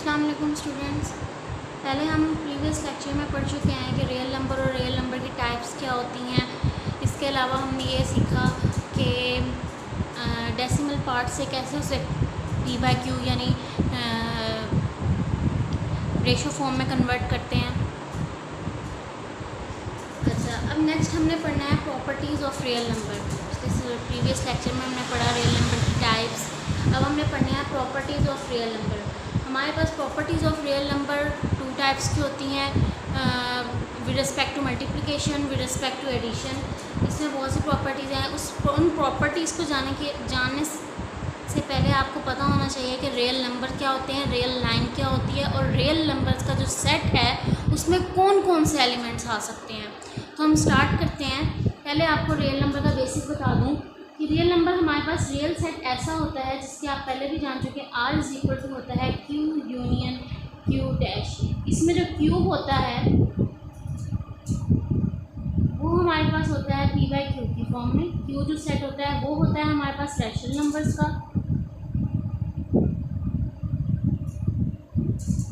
अस्सलाम वालेकुम स्टूडेंट्स। पहले हम प्रीवियस लेक्चर में पढ़ चुके हैं कि रियल नंबर और रियल नंबर की टाइप्स क्या होती हैं। इसके अलावा हमने ये सीखा कि डेसिमल पार्ट से कैसे उसे पी बाई क्यू यानी रेशो फॉर्म में कन्वर्ट करते हैं। अच्छा, अब नेक्स्ट हमने पढ़ना है प्रॉपर्टीज़ ऑफ रियल नंबर। इस प्रीवियस लेक्चर में हमने पढ़ा रियल नंबर की टाइप्स। अब हमने पढ़ना है प्रॉपर्टीज़ ऑफ रियल नंबर। हमारे पास properties of real number two types की होती हैं, with respect to multiplication, with respect to addition. इसमें बहुत सी प्रॉपर्टीज़ हैं। उन प्रॉपर्टीज़ को जानने से पहले आपको पता होना चाहिए कि रियल नंबर क्या होते हैं, रियल लाइन क्या होती है और रियल नंबर्स का जो सेट है उसमें कौन कौन से एलिमेंट्स आ सकते हैं। तो हम स्टार्ट करते हैं। पहले आपको रियल नंबर का बेसिक बता दूं कि रियल नंबर हमारे पास रियल सेट ऐसा होता है जिसके आप पहले भी जान चुके हैं, R इज़ इक्वल टू होता है Q यूनियन Q डैश। इसमें जो क्यूब होता है वो हमारे पास होता है P बाई Q की फॉर्म में। Q जो सेट होता है वो होता है हमारे पास रैशनल नंबर्स का,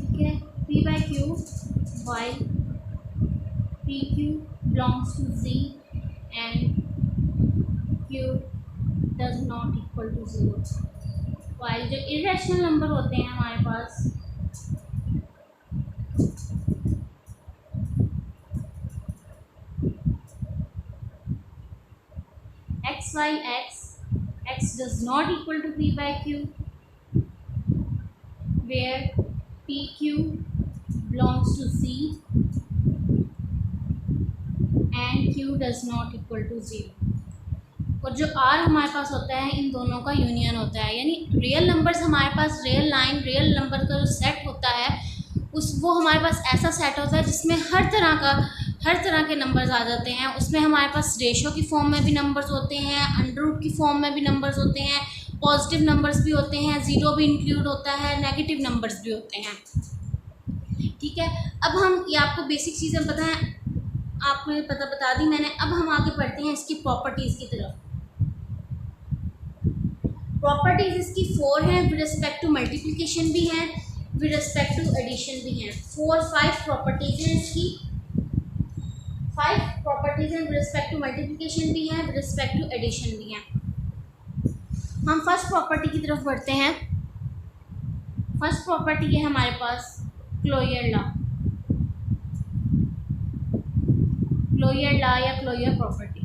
ठीक है। P बाई Q वाई PQ belongs to Z and Q does not equal to 0। While जो इरेशनल नंबर होते हैं हमारे पास x y x does not equal to P by Q, where PQ belongs to C and Q does not equal to 0। और जो R हमारे पास होता है इन दोनों का यूनियन होता है, यानी रियल नंबर्स हमारे पास रियल लाइन रियल नंबर का जो सेट होता है वो हमारे पास ऐसा सेट होता है जिसमें हर तरह के नंबर्स आ जाते हैं। उसमें हमारे पास रेशो की फॉर्म में भी नंबर्स होते हैं, अंडर रूट की फॉर्म में भी नंबर्स होते हैं, पॉजिटिव नंबर्स भी होते हैं, ज़ीरो भी इंक्लूड होता है, नेगेटिव नंबर्स भी होते हैं, ठीक है। अब हम ये आपको बेसिक चीज़ें पता है, आपने बता दी मैंने। अब हम आगे बढ़ते हैं इसकी प्रॉपर्टीज़ की तरफ। प्रॉपर्टीज़ इसकी 4 हैं, विद रिस्पेक्ट टू मल्टीप्लिकेशन भी हैं, विद रिस्पेक्ट टू एडिशन भी हैं। 5 प्रॉपर्टीज़ हैं इसकी। 5 प्रॉपर्टीज़ हैं, विद रिस्पेक्ट टू मल्टीप्लिकेशन भी हैं, विद रिस्पेक्ट टू एडिशन भी हैं। हम फर्स्ट प्रॉपर्टी की तरफ बढ़ते हैं। फर्स्ट प्रॉपर्टी है हमारे पास क्लोजर लॉ। क्लोजर लॉ या क्लोजर प्रॉपर्टी,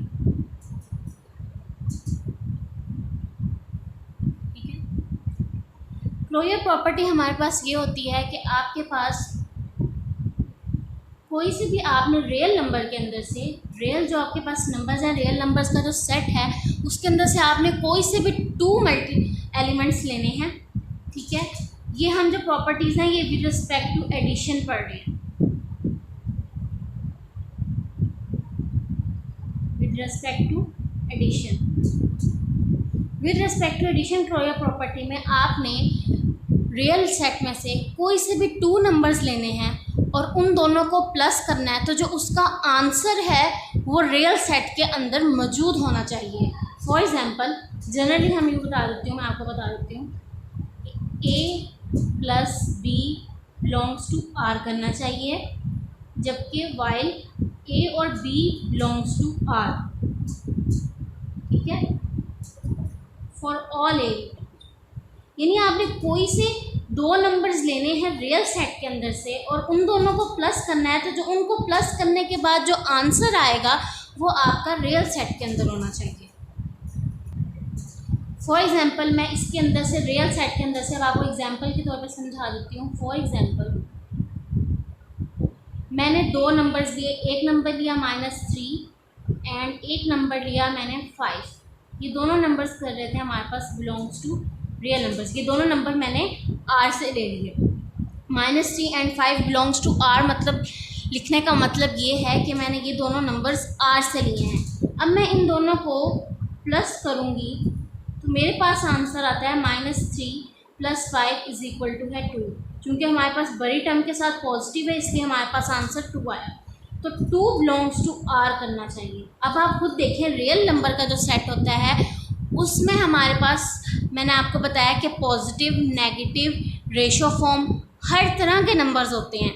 क्लोजर प्रॉपर्टी हमारे पास ये होती है कि आपके पास कोई से भी आपने रियल नंबर के अंदर से, रियल जो आपके पास नंबर्स हैं, रियल नंबर्स का जो सेट है उसके अंदर से आपने कोई से भी 2 एलिमेंट्स लेने हैं, ठीक है। ये हम जो प्रॉपर्टीज़ हैं ये विद रिस्पेक्ट टू एडिशन पढ़ रहे हैं। With respect to addition, with respect to addition closure property में आपने रियल सेट में से कोई से भी 2 नंबर्स लेने हैं और उन दोनों को प्लस करना है, तो जो उसका आंसर है वो रियल सेट के अंदर मौजूद होना चाहिए। फॉर एग्जांपल जनरली हम ये बता देती हूँ, मैं आपको बता देती हूँ, A plus B belongs to R करना चाहिए, जबकि वाइल A और B बिलोंग्स टू R, ठीक है, फॉर ऑल A। यानी आपने कोई से 2 नंबर्स लेने हैं रियल सेट के अंदर से और उन दोनों को प्लस करना है, तो जो उनको प्लस करने के बाद जो आंसर आएगा वो आपका रियल सेट के अंदर होना चाहिए। फॉर एग्जांपल मैं इसके अंदर से रियल सेट के अंदर से अब आपको एग्जांपल के तौर पर समझा देती हूँ। फॉर एग्जांपल मैंने 2 नंबर्स लिए, एक नंबर लिया -3 एंड एक नंबर लिया मैंने 5। ये दोनों नंबर्स कर रहे थे हमारे पास बिलोंग्स टू रियल नंबर्स। ये दोनों नंबर मैंने R से ले लिए। -3 एंड 5 बिलोंग्स टू R, मतलब लिखने का मतलब ये है कि मैंने ये दोनों नंबर्स R से लिए हैं। अब मैं इन दोनों को प्लस करूँगी तो मेरे पास आंसर आता है -3 + 5 इज़ इक्वल टू है 2। चूँकि हमारे पास बड़ी टर्म के साथ पॉजिटिव है इसलिए हमारे पास आंसर 2 आया, तो 2 बिलोंग्स टू R करना चाहिए। अब आप खुद देखें रियल नंबर का जो सेट होता है उसमें हमारे पास, मैंने आपको बताया कि पॉजिटिव नेगेटिव रेशो फॉर्म हर तरह के नंबर्स होते हैं,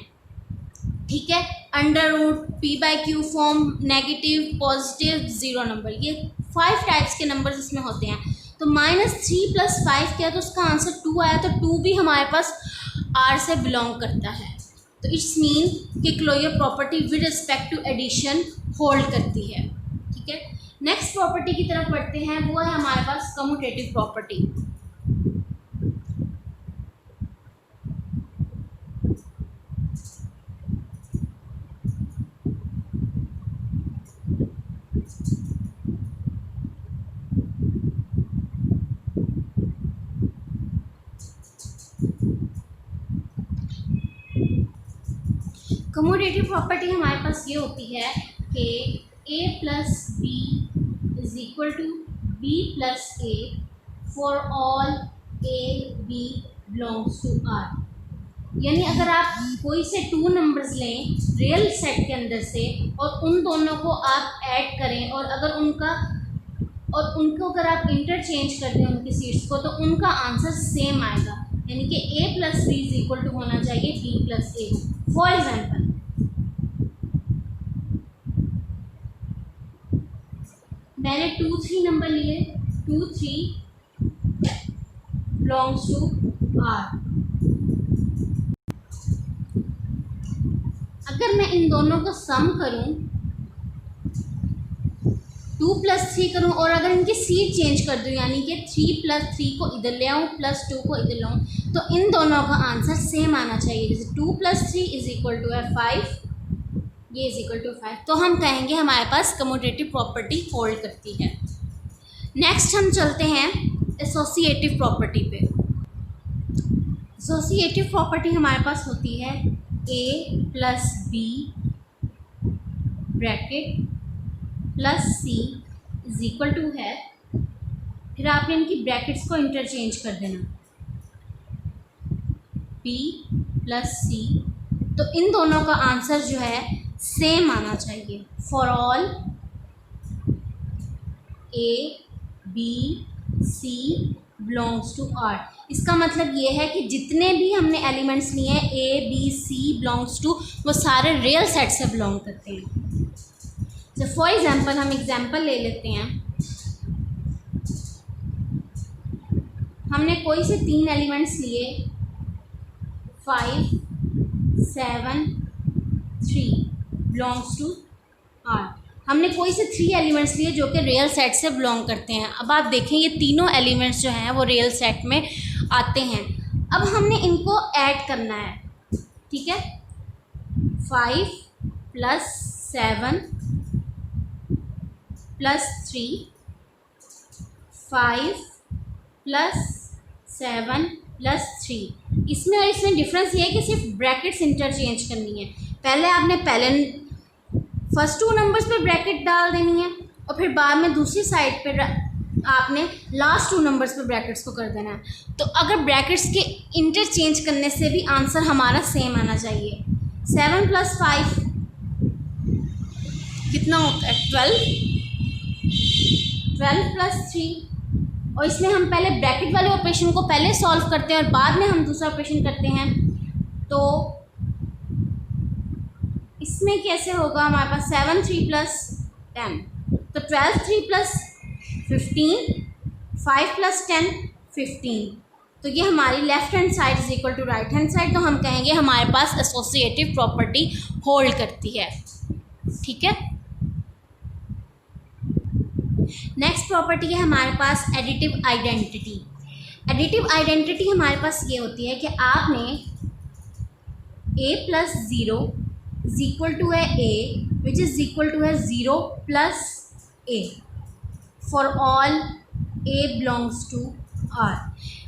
ठीक है। Under root, p/q form, negative, positive, zero number, ये 5 टाइप्स के नंबर्स इसमें होते हैं। तो -3 + 5 क्या है, तो उसका आंसर 2 आया। तो 2 भी हमारे पास R से बिलोंग करता है। तो इट्स मीन कि closure property with respect to addition hold करती है, ठीक है। नेक्स्ट प्रॉपर्टी की तरफ बढ़ते हैं, वो है हमारे पास कम्यूटेटिव प्रॉपर्टी। कम्यूटेटिव प्रॉपर्टी हमारे पास ये होती है कि a + b = b + a for all a b belongs to R। यानी अगर आप कोई से 2 नंबर्स लें रियल सेट के अंदर से और उन दोनों को आप ऐड करें और उनको अगर आप इंटरचेंज कर दें उनकी सीट्स को, तो उनका आंसर सेम आएगा। यानी कि a + b = होना चाहिए b + a। फॉर एग्जाम्पल, मैंने 2 3 नंबर लिए, 2 3 बिलोंग्स टू R। अगर मैं इन दोनों को सम करूं, 2 + 3 करूं और अगर इनकी सीट चेंज कर दूं, यानी कि 3 + 3 को इधर ले आऊं +2 को इधर लाऊं, तो इन दोनों का आंसर सेम आना चाहिए। जैसे 2 + 3 = 5, ये = 5। तो हम कहेंगे हमारे पास कम्यूटेटिव प्रॉपर्टी होल्ड करती है। नेक्स्ट हम चलते हैं एसोसिएटिव प्रॉपर्टी पे। एसोसिएटिव प्रॉपर्टी हमारे पास होती है a + b + c = है, फिर आपने इनकी ब्रैकेट्स को इंटरचेंज कर देना, b + c। तो इन दोनों का आंसर जो है सेम आना चाहिए। For all a b c belongs to R। इसका मतलब ये है कि जितने भी हमने एलिमेंट्स लिए हैं a b c belongs to, वो सारे रियल सेट से बिलोंग करते हैं। तो फॉर एग्जांपल हम एग्जांपल ले लेते हैं। हमने कोई से 3 एलिमेंट्स लिए, 5 7 3 बिलोंग्स टू R। हमने कोई से 3 एलिमेंट्स लिए जो कि रियल सेट से बिलोंग करते हैं। अब आप देखें ये तीनों एलिमेंट्स जो हैं वो रियल सेट में आते हैं। अब हमने इनको ऐड करना है, ठीक है। 5 + 7 + 3, 5 + 7 + 3। इसमें और इसमें डिफरेंस ये है कि सिर्फ ब्रैकेट्स इंटरचेंज करनी है। पहले आपने फर्स्ट 2 नंबर्स पे ब्रैकेट डाल देनी है और फिर बाद में दूसरी साइड पे आपने लास्ट 2 नंबर्स पे ब्रैकेट्स को कर देना है। तो अगर ब्रैकेट्स के इंटरचेंज करने से भी आंसर हमारा सेम आना चाहिए। 7 + 5 कितना होता है, 12 + 3। और इसमें हम पहले ब्रैकेट वाले ऑपरेशन को पहले सॉल्व करते हैं और बाद में हम दूसरा ऑपरेशन करते हैं। तो इसमें कैसे होगा, हमारे पास 7 3 + 10, तो 12 3 + 15, 5 + 10 15। तो ये हमारी left hand side = right hand side. तो हम कहेंगे हमारे पास एसोसिएटिव प्रॉपर्टी होल्ड करती है, ठीक है। नेक्स्ट प्रॉपर्टी है हमारे पास एडिटिव आइडेंटिटी। एडिटिव आइडेंटिटी हमारे पास ये होती है कि आपने a + 0 = है a which is equal to है 0 + a for all a belongs to R।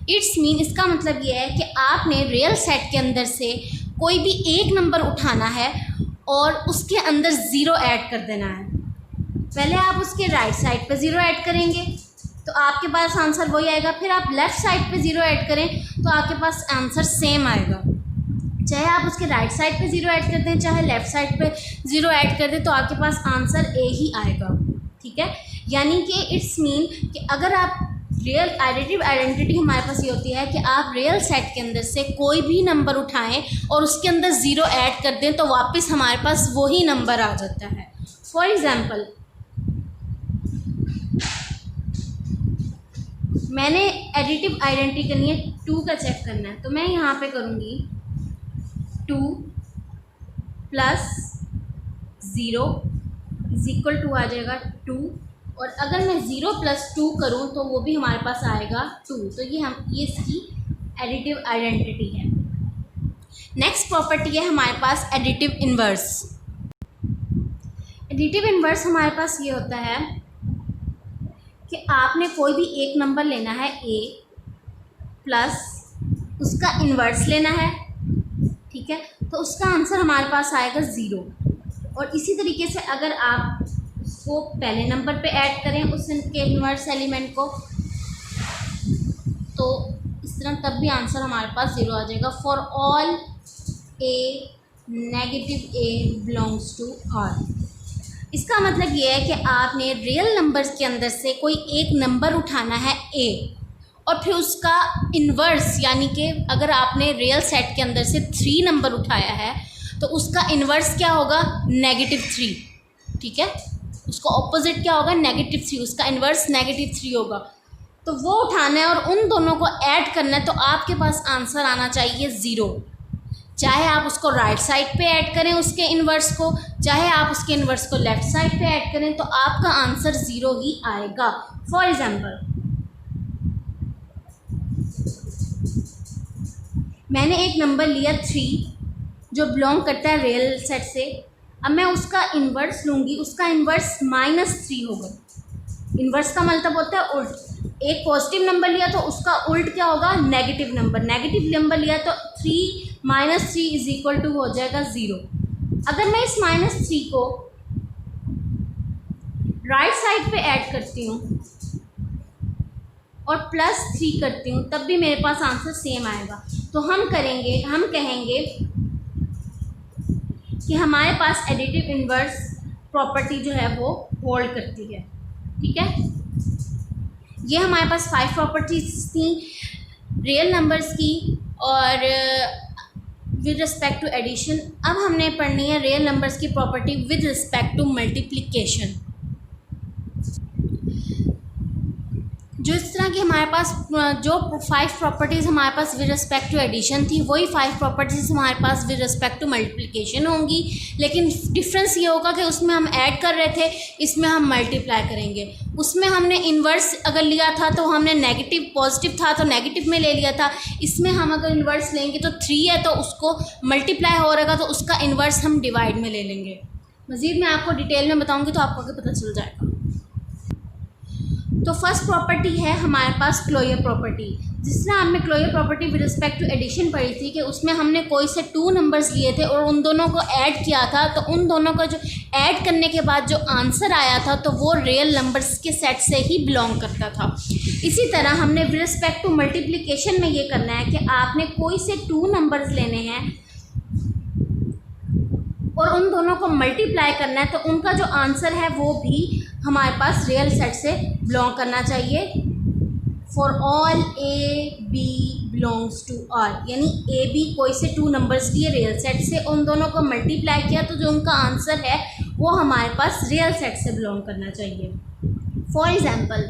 It's mean, इसका मतलब ये है कि आपने रियल सेट के अंदर से कोई भी एक नंबर उठाना है और उसके अंदर 0 ऐड कर देना है। पहले आप उसके राइट साइड पे 0 ऐड करेंगे तो आपके पास आंसर वही आएगा। फिर आप लेफ़्ट साइड पे 0 ऐड करें तो आपके पास आंसर सेम आएगा। चाहे आप उसके राइट साइड पे 0 ऐड कर दें, चाहे लेफ़्ट साइड पे 0 ऐड कर दें, तो आपके पास आंसर ए ही आएगा, ठीक है। यानी कि इट्स मीन कि अगर आप रियल एडिटिव आइडेंटिटी हमारे पास ये होती है कि आप रियल सेट के अंदर से कोई भी नंबर उठाएं और उसके अंदर ज़ीरो ऐड कर दें तो वापस हमारे पास वही नंबर आ जाता है। फॉर एग्ज़ाम्पल, मैंने एडिटिव आइडेंटिटी करनी है, 2 का चेक करना है, तो मैं यहाँ पे करूँगी 2 + 0 = आ जाएगा 2, और अगर मैं 0 + 2 करूँ तो वो भी हमारे पास आएगा 2। तो ये इसकी एडिटिव आइडेंटिटी है। नेक्स्ट प्रॉपर्टी है हमारे पास एडिटिव इन्वर्स। एडिटिव इन्वर्स हमारे पास ये होता है कि आपने कोई भी एक नंबर लेना है a प्लस उसका इन्वर्स लेना है, ठीक है, तो उसका आंसर हमारे पास आएगा 0। और इसी तरीके से अगर आप उसको पहले नंबर पे ऐड करें उसके इन्वर्स एलिमेंट को, तो इस तरह तब भी आंसर हमारे पास 0 आ जाएगा। For all a negative a belongs to R। इसका मतलब ये है कि आपने रियल नंबर्स के अंदर से कोई एक नंबर उठाना है a, और फिर उसका इन्वर्स, यानी कि अगर आपने रियल सेट के अंदर से 3 नंबर उठाया है तो उसका इन्वर्स क्या होगा, -3, ठीक है, उसका ऑपोजिट क्या होगा, -3, उसका इन्वर्स -3 होगा। तो वो उठाना है और उन दोनों को ऐड करना है, तो आपके पास आंसर आना चाहिए 0। चाहे आप उसको राइट साइड पे ऐड करें उसके इन्वर्स को, चाहे आप उसके इन्वर्स को लेफ़्ट साइड पे ऐड करें, तो आपका आंसर 0 ही आएगा। फॉर एग्ज़ाम्पल, मैंने एक नंबर लिया 3 जो बिलोंग करता है रियल सेट से। अब मैं उसका इन्वर्स लूँगी, उसका इन्वर्स -3 होगा। इन्वर्स का मतलब होता है उल्ट। एक पॉजिटिव नंबर लिया तो उसका उल्ट क्या होगा, नेगेटिव नंबर। नेगेटिव नंबर लिया तो 3 - 3 = हो जाएगा 0। अगर मैं इस -3 को राइट साइड पे ऐड करती हूँ और +3 करती हूँ, तब भी मेरे पास आंसर सेम आएगा। तो हम कहेंगे कि हमारे पास एडिटिव इन्वर्स प्रॉपर्टी जो है वो होल्ड करती है, ठीक है। ये हमारे पास 5 प्रॉपर्टीज थी रियल नंबर्स की और विद रिस्पेक्ट टू एडिशन। अब हमने पढ़नी है रियल नंबर्स की property with respect to multiplication. जो इस तरह की हमारे पास जो 5 प्रॉपर्टीज़ हमारे पास विद रिस्पेक्ट टू एडिशन थी, वही 5 प्रॉपर्टीज़ हमारे पास विद रिस्पेक्ट टू मल्टीप्लिकेशन होंगी। लेकिन डिफरेंस ये होगा कि उसमें हम ऐड कर रहे थे, इसमें हम मल्टीप्लाई करेंगे। उसमें हमने इन्वर्स अगर लिया था तो हमने नेगेटिव, पॉजिटिव था तो नेगेटिव में ले लिया था। इसमें हम अगर इन्वर्स लेंगे तो 3 है तो उसको मल्टीप्लाई हो रहेगा तो उसका इन्वर्स हम डिवाइड में ले लेंगे। मज़ीद मैं आपको डिटेल में बताऊँगी तो आपको आगे पता चल जाएगा। तो फर्स्ट प्रॉपर्टी है हमारे पास क्लोजर प्रॉपर्टी। जिस तरह हमने closure property with respect to addition पढ़ी थी कि उसमें हमने कोई से 2 नंबर्स लिए थे और उन दोनों को ऐड किया था, तो उन दोनों को जो ऐड करने के बाद जो आंसर आया था तो वो रियल नंबर्स के सेट से ही बिलोंग करता था। इसी तरह हमने विद रिस्पेक्ट टू मल्टीप्लिकेशन में ये करना है कि आपने कोई से 2 नंबर्स लेने हैं और उन दोनों को मल्टीप्लाई करना है, तो उनका जो आंसर है वो भी हमारे पास रियल सेट से बिलोंग करना चाहिए। For all A B belongs to R, यानी ए बी कोई से 2 नंबर्स लिए रियल सेट से, उन दोनों को मल्टीप्लाई किया तो जो उनका आंसर है वो हमारे पास रियल सेट से बिलोंग करना चाहिए। फॉर एग्जाम्पल,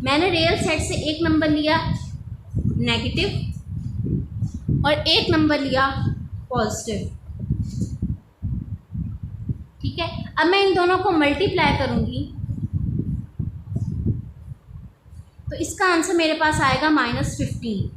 मैंने रियल सेट से एक नंबर लिया नेगेटिव और एक नंबर लिया पॉजिटिव, ठीक है। अब मैं इन दोनों को मल्टीप्लाई करूंगी तो इसका आंसर मेरे पास आएगा -15।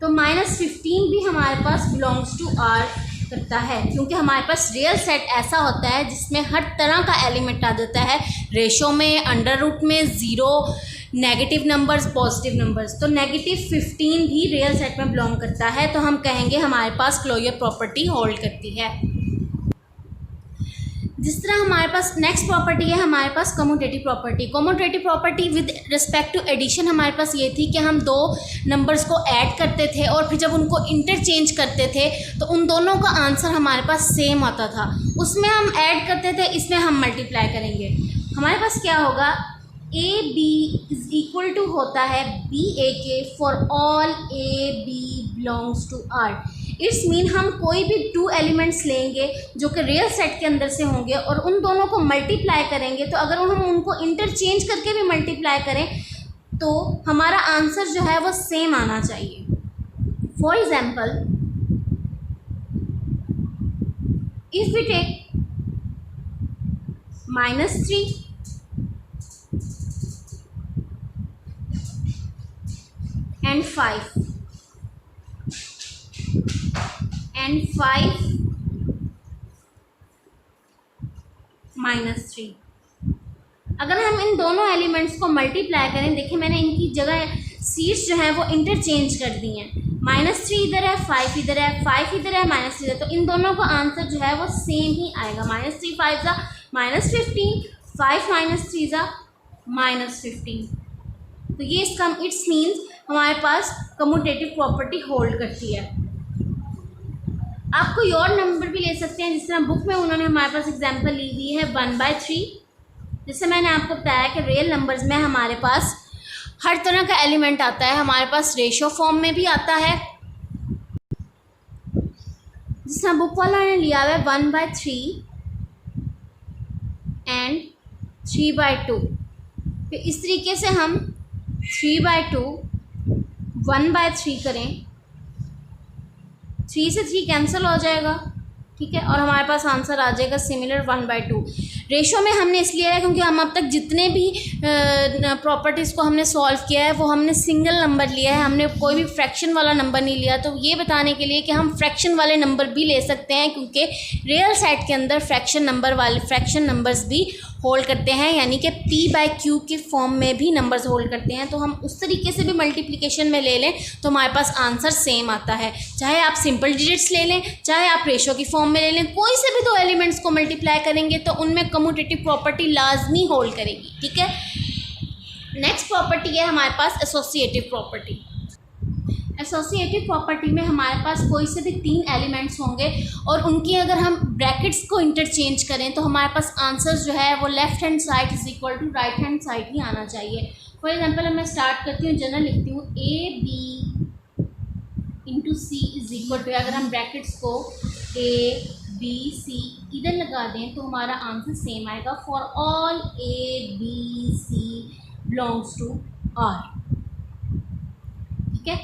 तो -15 भी हमारे पास बिलोंग्स टू आर करता है, क्योंकि हमारे पास रियल सेट ऐसा होता है जिसमें हर तरह का एलिमेंट आ जाता है, रेशो में, अंडर रूट में, 0, नेगेटिव नंबर्स, पॉजिटिव नंबर्स। तो -15 भी रियल सेट में बिलोंग करता है, तो हम कहेंगे हमारे पास क्लोजर प्रॉपर्टी होल्ड करती है। जिस तरह हमारे पास नेक्स्ट प्रॉपर्टी है हमारे पास commutative property. Commutative property with respect to addition हमारे पास ये थी कि हम 2 नंबर्स को ऐड करते थे और फिर जब उनको इंटरचेंज करते थे तो उन दोनों का आंसर हमारे पास सेम आता था। उसमें हम ऐड करते थे, इसमें हम मल्टीप्लाई करेंगे। हमारे पास क्या होगा, A B is equal to होता है बी ए के for all A B belongs to R. It's mean हम कोई भी टू एलिमेंट्स लेंगे जो कि रियल सेट के अंदर से होंगे और उन दोनों को मल्टीप्लाई करेंगे, तो अगर हम उनको इंटरचेंज करके भी मल्टीप्लाई करें तो हमारा आंसर जो है वो सेम आना चाहिए। For example, if we take -3 and 5 -3, अगर हम इन दोनों एलिमेंट्स को मल्टीप्लाई करें, देखिए मैंने इनकी जगह सीट्स जो हैं वो इंटरचेंज कर दी हैं। -3 इधर है, 5 इधर है, 5 इधर है, -3 इधर, तो इन दोनों का आंसर जो है वो सेम ही आएगा। -3 5 ज़ा -15, 5 -3 ज़ा -15। तो ये इसका इट्स मीन्स हमारे पास कम्यूटेटिव प्रॉपर्टी होल्ड करती है। आप कोई और नंबर भी ले सकते हैं, जिस तरह बुक में उन्होंने हमारे पास एग्जांपल ली हुई है 1/3। जैसे मैंने आपको बताया कि रियल नंबर्स में हमारे पास हर तरह का एलिमेंट आता है, हमारे पास रेशो फॉर्म में भी आता है, जिस तरह बुक वाला ने लिया हुआ है 1/3 एंड 3/2। फिर इस तरीके से हम 3/2 1/3 करें, 3 से 3 कैंसिल हो जाएगा, ठीक है, और हमारे पास आंसर आ जाएगा सिमिलर 1/2। रेशो में हमने इसलिए है क्योंकि हम अब तक जितने भी प्रॉपर्टीज़ को हमने सॉल्व किया है वो हमने सिंगल नंबर लिया है, हमने कोई भी फ्रैक्शन वाला नंबर नहीं लिया। तो ये बताने के लिए कि हम फ्रैक्शन वाले नंबर भी ले सकते हैं, क्योंकि रियल सेट के अंदर फ्रैक्शन नंबर्स भी होल्ड करते हैं, यानी कि p/q के फॉर्म में भी नंबर्स होल्ड करते हैं। तो हम उस तरीके से भी मल्टीप्लिकेशन में ले लें तो हमारे पास आंसर सेम आता है, चाहे आप सिंपल डिजिट्स ले लें, चाहे आप रेशो की फॉर्म में ले लें, कोई से भी दो एलिमेंट्स को मल्टीप्लाई करेंगे तो उनमें कम्यूटेटिव प्रॉपर्टी लाजमी होल्ड करेगी, ठीक है। नेक्स्ट प्रॉपर्टी है हमारे पास एसोसिएटिव प्रॉपर्टी। एसोसिएटिव प्रॉपर्टी में हमारे पास कोई से भी 3 एलिमेंट्स होंगे और उनकी अगर हम ब्रैकेट्स को इंटरचेंज करें तो हमारे पास आंसर जो है वो left hand side is equal to right hand side ही आना चाहिए। फॉर एग्जांपल मैं स्टार्ट करती हूँ, जनरल लिखती हूँ AB into C is equal to, अगर हम ब्रैकेट्स को ABC इधर लगा दें तो हमारा आंसर सेम आएगा, for all ABC belongs to R, ठीक है।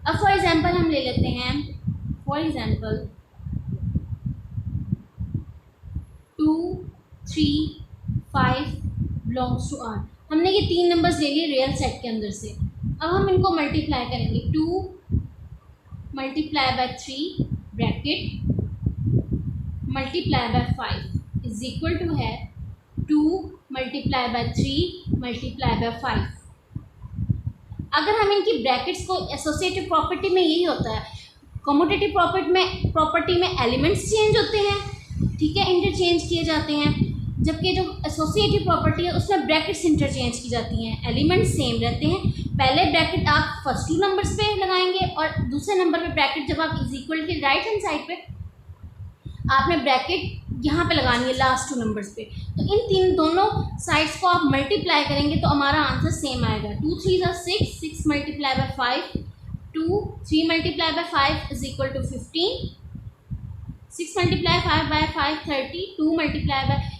अब फॉर एग्जांपल हम ले लेते हैं, for example 2 3 5 belongs to R। हमने ये 3 नंबर्स ले लिए रियल सेट के अंदर से। अब हम इनको मल्टीप्लाई करेंगे, 2 × 3 ब्रैकेट × 5 इज इक्वल टू है 2 × 3 × 5। अगर हम इनकी ब्रैकेट्स को, एसोसिएटिव प्रॉपर्टी में यही होता है, कम्यूटेटिव प्रॉपर्टी में एलिमेंट्स चेंज होते हैं, ठीक है, इंटरचेंज किए जाते हैं, जबकि जो एसोसिएटिव प्रॉपर्टी है उसमें ब्रैकेट्स इंटरचेंज की जाती हैं, एलिमेंट्स सेम रहते हैं। पहले ब्रैकेट आप फर्स्ट 2 नंबर्स पे लगाएंगे और दूसरे नंबर पे ब्रैकेट जब आप इज इक्वल के राइट हैंड साइड पे आपने ब्रैकेट यहाँ पे लगानी है लास्ट 2 नंबर्स पे। तो इन दोनों साइड्स को आप मल्टीप्लाई करेंगे तो हमारा आंसर सेम आएगा। 2 3 = 6, 6 × 5 2, 3 × 5 is equal to 15, 6 × 5 30, 2 ×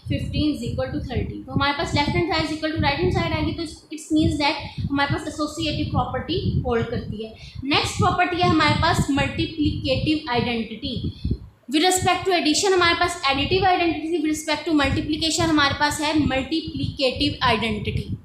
15 is equal to 30। तो हमारे पास left hand side is equal to right hand side आएगी, तो इट्स मीन्स दैट हमारे पास एसोसिएटिव प्रॉपर्टी होल्ड करती है। नेक्स्ट प्रॉपर्टी है हमारे पास multiplicative identity. With respect to addition हमारे पास additive identity, with respect to multiplication हमारे पास है मल्टीप्लिकेटिव आइडेंटिटी।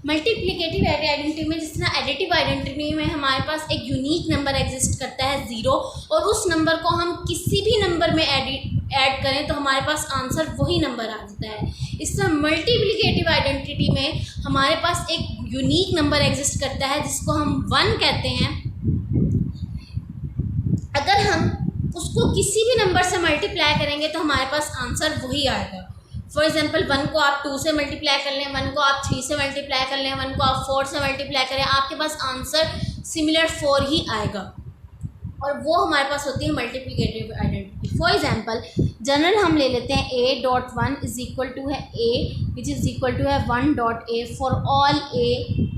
मल्टीप्लिकेटिव आइडेंटिटी में, जिस तरह एडिटिव आइडेंटिटी में हमारे पास एक यूनिक नंबर एग्जिस्ट करता है 0, और उस नंबर को हम किसी भी नंबर में ऐड करें तो हमारे पास आंसर वही नंबर आ जाता है। इस तरह मल्टीप्लिकेटिव आइडेंटिटी में हमारे पास एक यूनिक नंबर एग्जिस्ट करता है जिसको हम 1 कहते हैं। अगर हम उसको किसी भी नंबर से मल्टीप्लाई करेंगे तो हमारे पास आंसर वही आएगा। फॉर एग्जांपल 1 को आप 2 से मल्टीप्लाई कर लें, 1 को आप 3 से मल्टीप्लाई कर लें, 1 को आप 4 से मल्टीप्लाई करें, आपके पास आंसर सिमिलर 4 ही आएगा, और वो हमारे पास होती है multiplicative identity. For example general हम ले लेते हैं a dot one is equal to है a which is equal to है one dot a for all a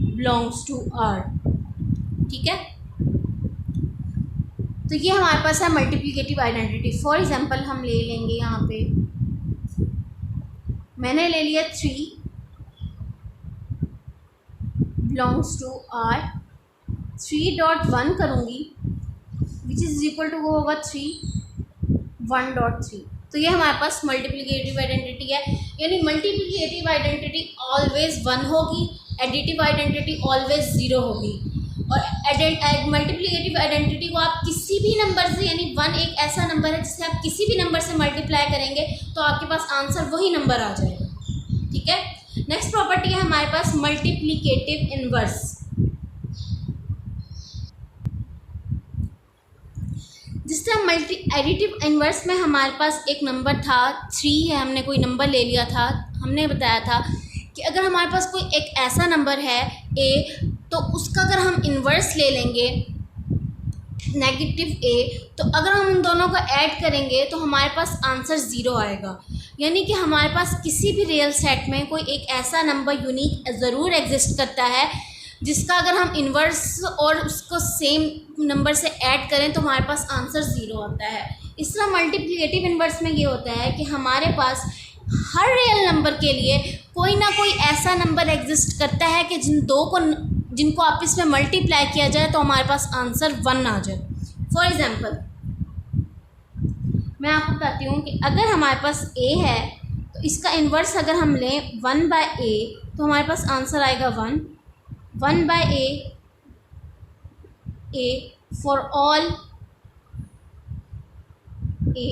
belongs to R। ठीक है, तो ये हमारे पास है मल्टीप्लिकेटिव आइडेंटिटी। फॉर एग्जांपल हम ले लेंगे, यहाँ पे मैंने ले लिया 3 belongs to R, 3 dot one करूँगी विच इज़ इक्वल टू वो होगा 3 1 डॉट 3। तो ये हमारे पास मल्टीप्लिकेटिव आइडेंटिटी है, यानी मल्टीप्लिकेटिव आइडेंटिटी ऑलवेज 1 होगी, एडिटिव आइडेंटिटी ऑलवेज 0 होगी। और मल्टीप्लिकेटिव आइडेंटिटी को आप किसी भी नंबर से, यानी 1 एक ऐसा नंबर है जिसे आप किसी भी नंबर से मल्टीप्लाई करेंगे तो आपके पास आंसर वही नंबर आ जाएगा। ठीक है, नेक्स्ट प्रॉपर्टी है हमारे पास मल्टीप्लिकेटिव इनवर्स। जिस तरह एडिटिव इनवर्स में हमारे पास एक नंबर था 3 है, हमने कोई नंबर ले लिया था, हमने बताया था कि अगर हमारे पास कोई एक ऐसा नंबर है a, तो उसका अगर हम इन्वर्स ले लेंगे नेगेटिव a, तो अगर हम उन दोनों को ऐड करेंगे तो हमारे पास आंसर 0 आएगा। यानी कि हमारे पास किसी भी रियल सेट में कोई एक ऐसा नंबर यूनिक ज़रूर एग्जिस्ट करता है जिसका अगर हम इन्वर्स और उसको सेम नंबर से ऐड करें तो हमारे पास आंसर 0 आता है। इस तरह मल्टीप्लिकेटिव इन्वर्स में ये होता है कि हमारे पास हर रियल नंबर के लिए कोई ना कोई ऐसा नंबर एग्जिस्ट करता है कि जिनको आपस में मल्टीप्लाई किया जाए तो हमारे पास आंसर 1 आ जाए। फॉर एग्जांपल मैं आपको बताती हूँ कि अगर हमारे पास a है तो इसका इन्वर्स अगर हम लें 1/a तो हमारे पास आंसर आएगा 1। 1/a for all a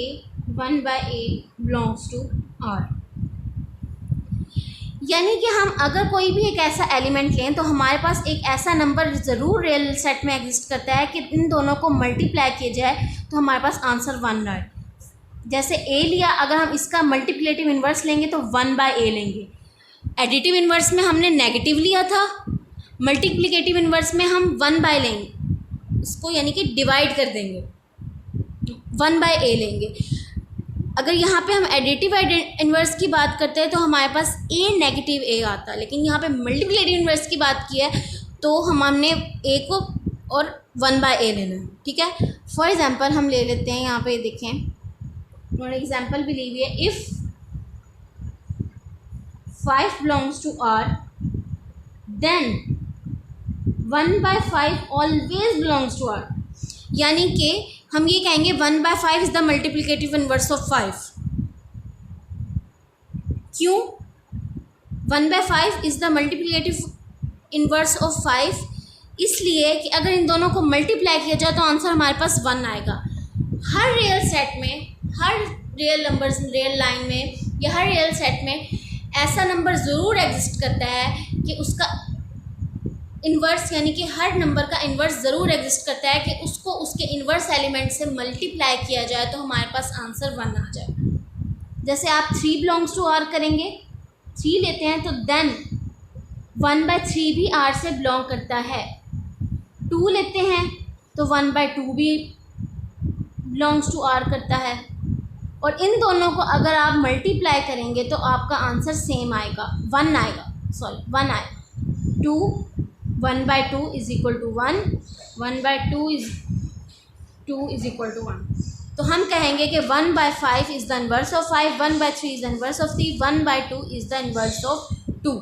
1/a belongs to R। यानी कि हम अगर कोई भी एक ऐसा एलिमेंट लें तो हमारे पास एक ऐसा नंबर ज़रूर रियल सेट में एग्जिस्ट करता है कि इन दोनों को मल्टीप्लाई किया जाए तो हमारे पास आंसर 1 आए। जैसे a लिया, अगर हम इसका मल्टीप्लिकेटिव इन्वर्स लेंगे तो 1/a लेंगे। एडिटिव इन्वर्स में हमने नेगेटिव लिया था, मल्टीप्लिकेटिव इन्वर्स में हम 1/a लेंगे, इसको यानी कि डिवाइड कर देंगे, 1/a लेंगे। अगर यहाँ पे हम एडिटिव इन्वर्स की बात करते हैं तो हमारे पास a नेगेटिव a आता है, लेकिन यहाँ पे मल्टीप्लिकेटिव इन्वर्स की बात की है तो हमने a को और 1/a लेना है। ठीक है, फॉर एग्जांपल हम ले लेते हैं, यहाँ पे देखें उन्होंने एग्जांपल भी ली हुई है। If 5 belongs to R then 1/5 always belongs to R। यानी कि हम ये कहेंगे 1/5 is the multiplicative inverse of 5। क्यों 1/5 is the multiplicative inverse of 5? इसलिए कि अगर इन दोनों को मल्टीप्लाई किया जाए तो आंसर हमारे पास 1 आएगा। हर रियल सेट में, हर रियल नंबर्स रियल लाइन में या हर रियल सेट में ऐसा नंबर ज़रूर एग्जिस्ट करता है कि उसका इन्वर्स, यानी कि हर नंबर का इन्वर्स ज़रूर एग्जिस्ट करता है कि उसको उसके इन्वर्स एलिमेंट से मल्टीप्लाई किया जाए तो हमारे पास आंसर 1 आ जाए। जैसे आप 3 बिलोंग्स टू R करेंगे, 3 लेते हैं तो देन 1/3 भी R से बिलोंग करता है। 2 लेते हैं तो 1/2 भी बिलोंग्स टू R करता है। और इन दोनों को अगर आप मल्टीप्लाई करेंगे तो आपका आंसर सेम आएगा, 1 आएगा, 1 आएगा। 2 1/2 is equal to 1, 1/2 is equal to 1। तो हम कहेंगे कि 1/5 is the inverse of 5, 1/3 is the inverse of 3, 1/2 is the inverse of 2।